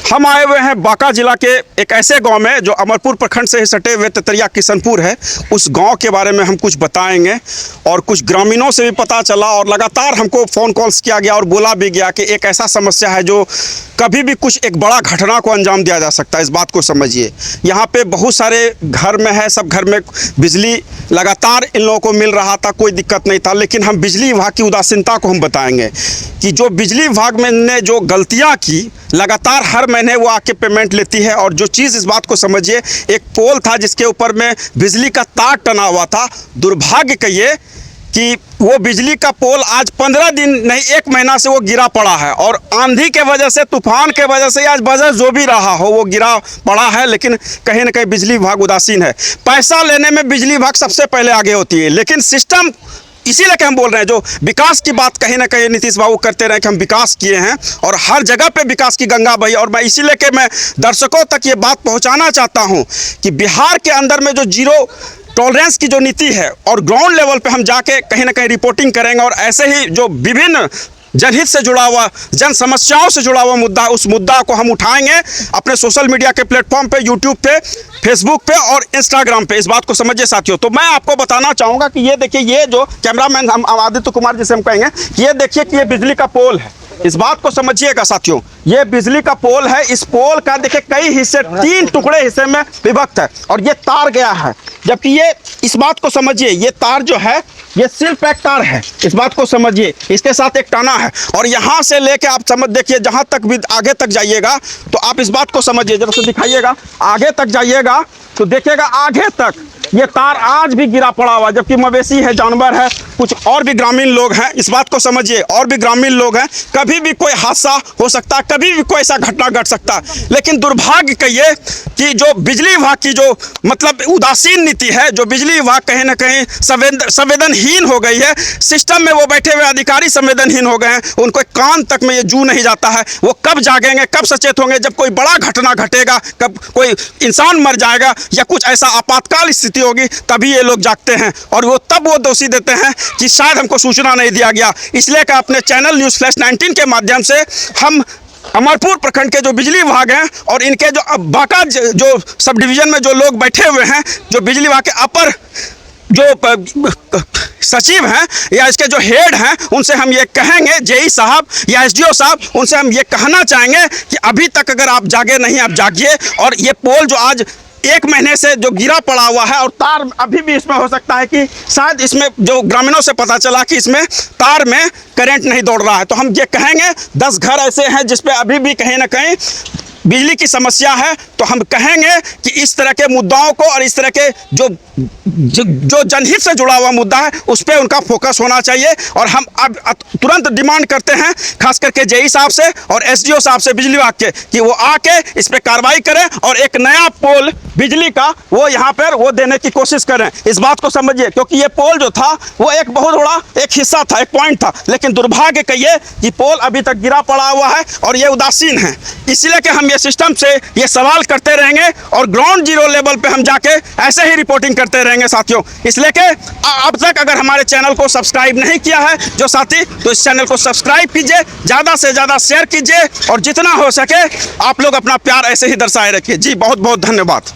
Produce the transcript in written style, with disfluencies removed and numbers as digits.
हम आए हुए हैं बांका जिला के एक ऐसे गांव में जो अमरपुर प्रखंड से ही सटे हुए तेतरिया किशनपुर है। उस गांव के बारे में हम कुछ बताएंगे और कुछ ग्रामीणों से भी पता चला और लगातार हमको फ़ोन कॉल्स किया गया और बोला भी गया कि एक ऐसा समस्या है जो कभी भी कुछ एक बड़ा घटना को अंजाम दिया जा सकता है। इस बात को समझिए। यहाँ पे बहुत सारे घर में है, सब घर में बिजली लगातार इन लोगों को मिल रहा था, कोई दिक्कत नहीं था। लेकिन हम बिजली विभाग की उदासीनता को हम बताएंगे कि जो बिजली विभाग में ने जो गलतियाँ की, लगातार हर महीने वो आके पेमेंट लेती है। और जो चीज़, इस बात को समझिए, एक पोल था जिसके ऊपर में बिजली का तार टना हुआ था। दुर्भाग्य कहिए कि वो बिजली का पोल आज 15 दिन नहीं 1 महीना से वो गिरा पड़ा है और आंधी के वजह से, तूफान के वजह से, आज वजह जो भी रहा हो वो गिरा पड़ा है। लेकिन कहीं ना कहीं बिजली विभाग उदासीन है। पैसा लेने में बिजली विभाग सबसे पहले आगे होती है, लेकिन सिस्टम, इसीलिए कि हम बोल रहे हैं, जो विकास की बात कहीं ना कहीं नीतीश बाबू करते रहे कि हम विकास किए हैं और हर जगह पे विकास की गंगा बही। और मैं इसीलिए कि मैं दर्शकों तक ये बात पहुंचाना चाहता हूं कि बिहार के अंदर में जो जीरो टॉलरेंस की जो नीति है और ग्राउंड लेवल पे हम जाके कहीं ना कहीं रिपोर्टिंग करेंगे और ऐसे ही जो विभिन्न जनहित से जुड़ा हुआ, जन समस्याओं से जुड़ा हुआ मुद्दा, उस मुद्दा को हम उठाएंगे अपने सोशल मीडिया के प्लेटफॉर्म पे, यूट्यूब पे, फेसबुक पे और इंस्टाग्राम पे। इस बात को समझिए साथियों। तो मैं आपको बताना चाहूँगा कि ये देखिए, ये जो कैमरामैन हम आदित्य कुमार जिसे हम कहेंगे, ये देखिए कि ये बिजली का पोल है। इस बात को समझिएगा साथियों, ये बिजली का पोल है। इस पोल का देखिए कई हिस्से, 3 टुकड़े हिस्से में विभक्त है और ये तार गया है। जबकि ये, इस बात को समझिए, ये तार जो है ये सिर्फ एक तार है। इस बात को समझिए, इसके साथ एक टाना है और यहाँ से लेके आप समझ देखिए, जहाँ तक भी आगे तक जाइएगा तो आप इस बात को समझिए, जब से दिखाइएगा आगे तक जाइएगा तो देखिएगा आगे तक ये तार आज भी गिरा पड़ा हुआ। जबकि मवेशी है, जानवर है, कुछ और भी ग्रामीण लोग हैं। इस बात को समझिए, और भी ग्रामीण लोग हैं। कभी भी कोई हादसा हो सकता है, कभी भी कोई ऐसा घटना घट सकता है। लेकिन दुर्भाग्य कहिए कि जो बिजली विभाग की जो मतलब उदासीन नीति है, जो बिजली विभाग कहीं ना कहीं संवेदनहीन हो गई है। सिस्टम में वो बैठे हुए अधिकारी संवेदनहीन हो गए हैं। उनको कान तक में ये जू नहीं जाता है। वो कब जागेंगे, कब सचेत होंगे, जब कोई बड़ा घटना घटेगा, कब कोई इंसान मर जाएगा या कुछ ऐसा आपातकाल स्थिति होगी, तभी ये लोग जागते हैं। और वो तब वो दोषी देते हैं कि शायद हमको सूचना नहीं दिया गया। इसलिए कि अपने चैनल न्यूज़ फ्लैश 19 के माध्यम से हम अमरपुर प्रखंड के जो बिजली विभाग हैं और इनके जो बांका जो सब डिवीज़न में जो लोग बैठे हुए हैं, जो बिजली विभाग के अपर जो सचिव हैं या इसके जो हेड हैं, उनसे हम ये कहेंगे, जेई साहब या एसडीओ साहब, उनसे हम ये कहना चाहेंगे कि अभी तक अगर आप जागे नहीं, आप जागिए। और ये पोल जो आज 1 महीने से जो गिरा पड़ा हुआ है और तार अभी भी इसमें हो सकता है कि शायद इसमें, जो ग्रामीणों से पता चला कि इसमें तार में करंट नहीं दौड़ रहा है। तो हम ये कहेंगे, 10 घर ऐसे हैं जिस पे अभी भी कहीं ना कहीं बिजली की समस्या है। तो हम कहेंगे कि इस तरह के मुद्दाओं को और इस तरह के जो जनहित से जुड़ा हुआ मुद्दा है, उस पर उनका फोकस होना चाहिए। और हम अब तुरंत डिमांड करते हैं, खास करके जेई साहब से और एसडीओ साहब से बिजली विभाग के, कि वो आके इस पर कार्रवाई करें और एक नया पोल बिजली का वो यहाँ पर वो देने की कोशिश करें। इस बात को समझिए, क्योंकि ये पोल जो था वो एक बहुत बड़ा एक हिस्सा था, एक पॉइंट था। लेकिन दुर्भाग्य कहिए कि पोल अभी तक गिरा पड़ा हुआ है और ये उदासीन है। इसलिए कि हम ये सिस्टम से ये सवाल करते रहेंगे और ग्राउंड जीरो लेवल पे हम जाके ऐसे ही रिपोर्टिंग करते रहेंगे साथियों। इसलिए कि अब तक अगर हमारे चैनल को सब्सक्राइब नहीं किया है जो साथी, तो इस चैनल को सब्सक्राइब कीजिए, ज़्यादा से ज़्यादा शेयर कीजिए और जितना हो सके आप लोग अपना प्यार ऐसे ही दर्शाए रखिए। जी बहुत बहुत धन्यवाद।